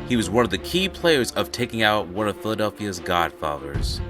He was one of the key players of taking out one of Philadelphia's Godfathers.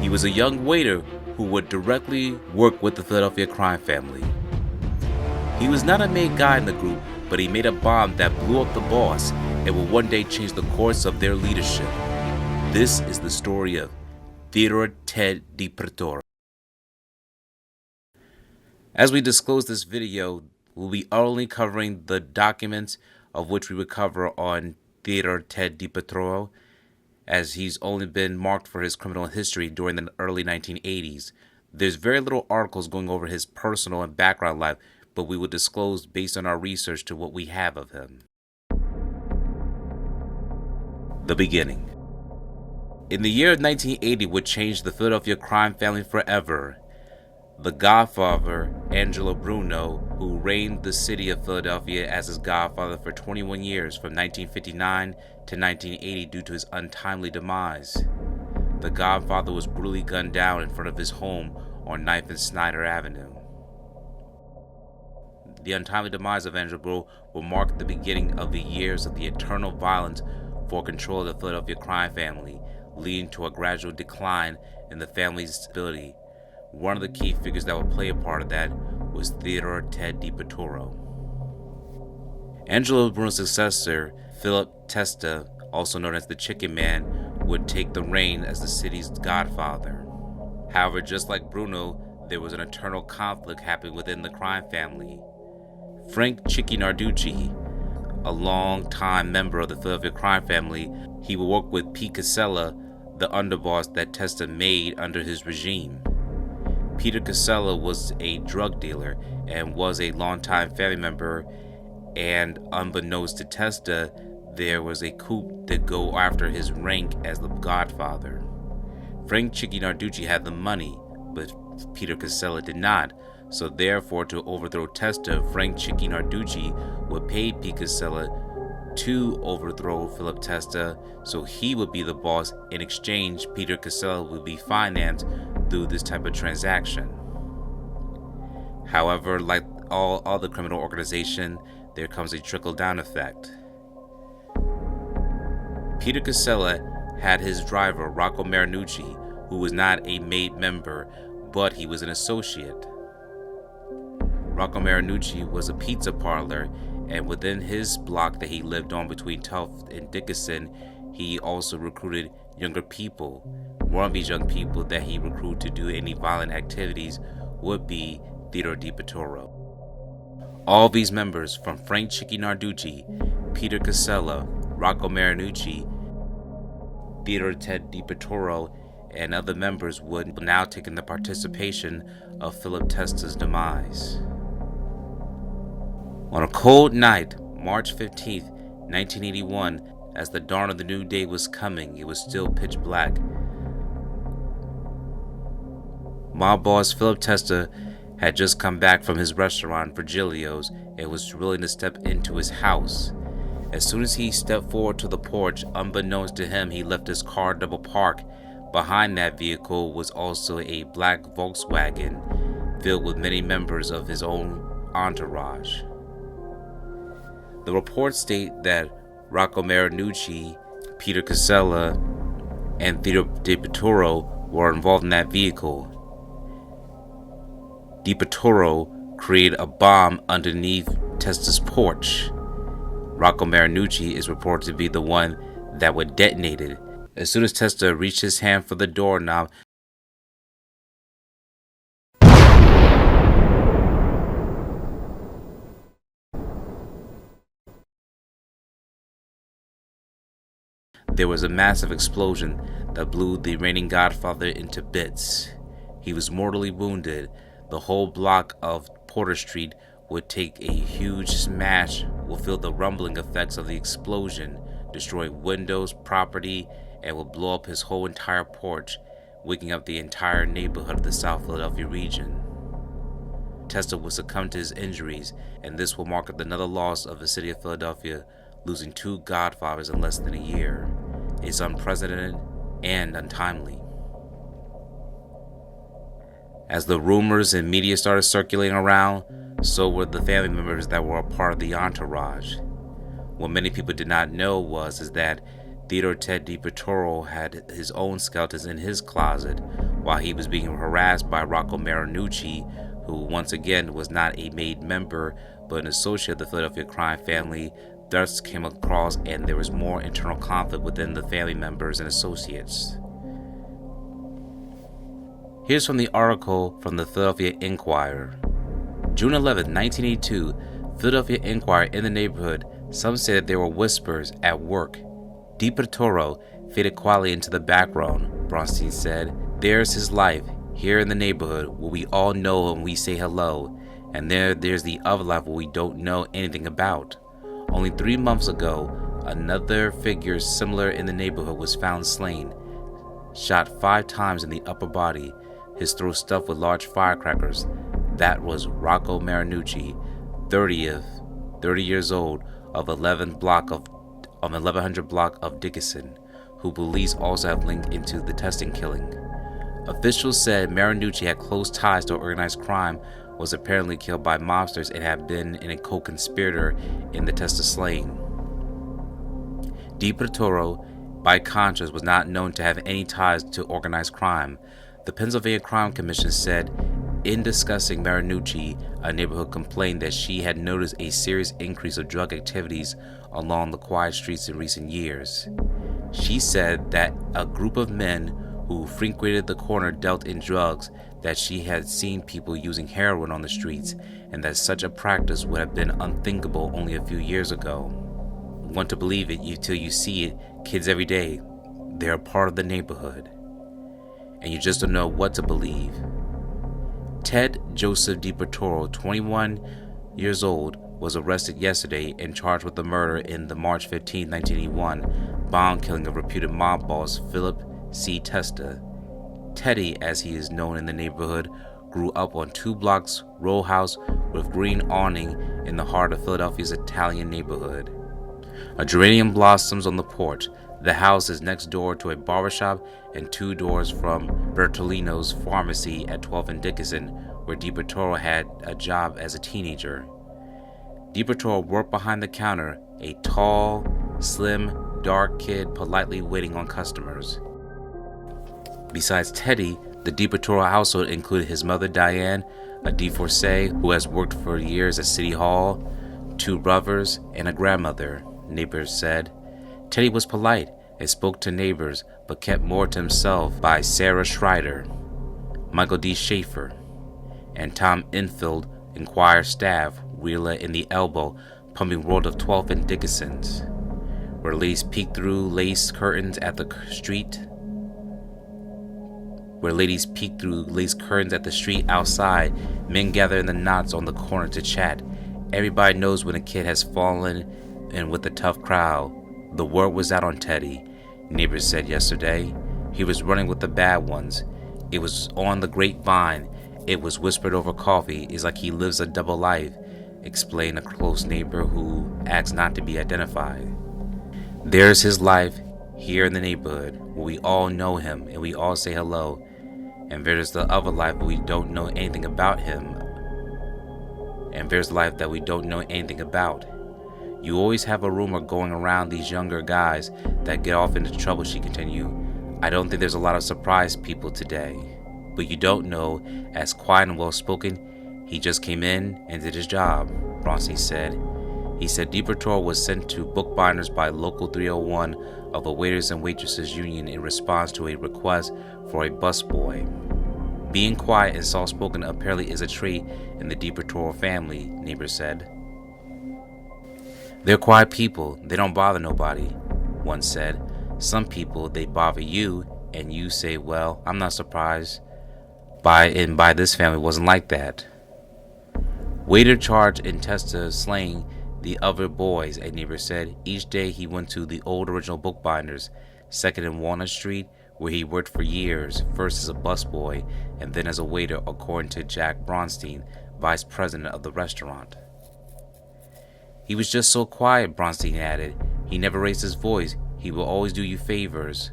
He was a young waiter who would directly work with the Philadelphia crime family. He was not a main guy in the group, but he made a bomb that blew up the boss and will one day change the course of their leadership. This is the story of Theodore DiPretoro. As we disclose this video, we'll be only covering the documents of which we would cover on Theodore DiPretoro, as he's only been marked for his criminal history during the early 1980s. There's very little articles going over his personal and background life, but we will disclose based on our research to what we have of him. The beginning. In the year of 1980 would change the Philadelphia crime family forever. The Godfather, Angelo Bruno, who reigned the city of Philadelphia as his godfather for 21 years from 1959 to 1980 due to his untimely demise. The Godfather was brutally gunned down in front of his home on 9th and Snyder Avenue. The untimely demise of Angelo Bruno will mark the beginning of the years of the eternal violence for control of the Philadelphia crime family, leading to a gradual decline in the family's stability. One of the key figures that would play a part of that was Theodore DiPretoro. Angelo Bruno's successor, Philip Testa, also known as the Chicken Man, would take the reign as the city's godfather. However, just like Bruno, there was an internal conflict happening within the crime family. Frank Chicky Narducci, a long-time member of the Philadelphia crime family, he would work with Pete Casella, the underboss that Testa made under his regime. Peter Casella was a drug dealer and was a longtime family member, and unbeknownst to Testa, there was a coup to go after his rank as the Godfather. Frank Chicky Narducci had the money, but Peter Casella did not, so therefore to overthrow Testa, Frank Chicky Narducci would pay Pete Casella to overthrow Philip Testa, so he would be the boss. In exchange, Peter Casella would be financed through this type of transaction. However, like all other criminal organizations, there comes a trickle-down effect. Peter Casella had his driver, Rocco Marinucci, who was not a made member, but he was an associate. Rocco Marinucci was a pizza parlor, and within his block that he lived on between 12th and Dickinson, he also recruited younger people. One of these young people that he recruited to do any violent activities would be Theodore DiPretoro. All these members, from Frank Chicky Narducci, Peter Casella, Rocco Marinucci, Theodore DiPretoro, and other members would now take in the participation of Philip Testa's demise. On a cold night, March 15th, 1981, as the dawn of the new day was coming, it was still pitch black. Mob boss Philip Testa had just come back from his restaurant, Virgilio's, and was willing to step into his house. As soon as he stepped forward to the porch, unbeknownst to him, he left his car double parked. Behind that vehicle was also a black Volkswagen filled with many members of his own entourage. The reports state that Rocco Marinucci, Peter Casella, and Theodore DiPretoro were involved in that vehicle. DiPretoro created a bomb underneath Testa's porch. Rocco Marinucci is reported to be the one that would detonate it. As soon as Testa reached his hand for the doorknob, there was a massive explosion that blew the reigning Godfather into bits. He was mortally wounded. The whole block of Porter Street would take a huge smash, will feel the rumbling effects of the explosion, destroy windows, property, and will blow up his whole entire porch, waking up the entire neighborhood of the South Philadelphia region. Testa will succumb to his injuries, and this will mark another loss of the city of Philadelphia, losing two Godfathers in less than a year. It's unprecedented and untimely. As the rumors and media started circulating around, so were the family members that were a part of the entourage. What many people did not know is that Theodore Ted DiPretoro had his own skeletons in his closet while he was being harassed by Rocco Marinucci, who once again was not a made member but an associate of the Philadelphia crime family. Thus came across, and there was more internal conflict within the family members and associates. Here's from the article from the Philadelphia Inquirer. June 11, 1982, Philadelphia Inquirer. In the neighborhood, some say that there were whispers at work. DiPretoro faded quietly into the background, Bronstein said. There's his life, here in the neighborhood, where we all know him, we say hello. And there's the other life where we don't know anything about. Only 3 months ago, another figure similar in the neighborhood was found slain, shot 5 times in the upper body, his throat stuffed with large firecrackers. That was Rocco Marinucci, 30 years old, of 1100 block of Dickinson, who police also have linked into the Testa killing. Officials said Marinucci had close ties to organized crime, was apparently killed by mobsters, and had been a co-conspirator in the Testa slaying. DiPretoro, by contrast, was not known to have any ties to organized crime. The Pennsylvania Crime Commission said, in discussing Marinucci, a neighborhood complained that she had noticed a serious increase of drug activities along the quiet streets in recent years. She said that a group of men who frequented the corner dealt in drugs, that she had seen people using heroin on the streets, and that such a practice would have been unthinkable only a few years ago. Want to believe it until you see it. Kids every day, they're a part of the neighborhood, and you just don't know what to believe. Ted Joseph DiPretoro, 21 years old, was arrested yesterday and charged with the murder in the March 15, 1981 bomb killing of reputed mob boss Philip C. Testa. Teddy, as he is known in the neighborhood, grew up on 2 blocks row house with green awning in the heart of Philadelphia's Italian neighborhood. A geranium blossoms on the porch. The house is next door to a barbershop and 2 doors from Bertolino's pharmacy at 12th and Dickinson, where DiPretoro had a job as a teenager. DiPretoro worked behind the counter, a tall, slim, dark kid politely waiting on customers. Besides Teddy, the DiPretoro household included his mother Diane, a divorcee who has worked for years at City Hall, 2 brothers, and a grandmother, neighbors said. Teddy was polite and spoke to neighbors, but kept more to himself by Sarah Schreider, Michael D. Schaefer, and Tom Infield, Inquirer staff, wheeler in the elbow, pumping world of 12th and Dickinson's, where ladies peeked through lace curtains at the street. Outside, men gather in the knots on the corner to chat. Everybody knows when a kid has fallen in with a tough crowd. The word was out on Teddy, neighbors said yesterday. He was running with the bad ones. It was on the grapevine. It was whispered over coffee. It's like he lives a double life, explained a close neighbor who asked not to be identified. There's his life here in the neighborhood, where we all know him and we all say hello. And there's the other life where we don't know anything about him. And there's life that we don't know anything about. You always have a rumor going around these younger guys that get off into trouble, she continued. I don't think there's a lot of surprised people today. But you don't know, as quiet and well-spoken, he just came in and did his job, Bronstein said. He said DiPretoro was sent to bookbinders by Local 301 of the Waiters and Waitresses Union in response to a request for a busboy. Being quiet and soft-spoken apparently is a trait in the DiPretoro family, neighbors said. They're quiet people. They don't bother nobody, one said. Some people, they bother you, and you say, well, I'm not surprised. By this family wasn't like that. Waiter charged in Testa slaying the other boys, a neighbor said. Each day he went to the old original bookbinders, 2nd and Walnut Street, where he worked for years, first as a busboy and then as a waiter, according to Jack Bronstein, vice president of the restaurant. He was just so quiet, Bronstein added. He never raised his voice. He will always do you favors.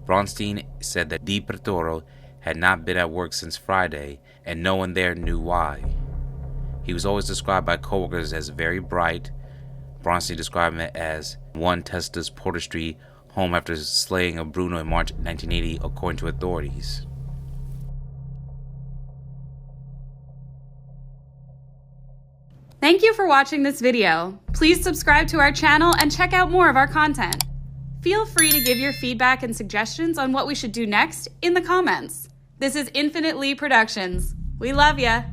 Bronstein said that DiPretoro had not been at work since Friday, and no one there knew why. He was always described by coworkers as very bright. Bronstein describing it as one Testa's Porter Street home after slaying of Bruno in March 1980, according to authorities. Thank you for watching this video. Please subscribe to our channel and check out more of our content. Feel free to give your feedback and suggestions on what we should do next in the comments. This is Infinite Lee Productions. We love ya!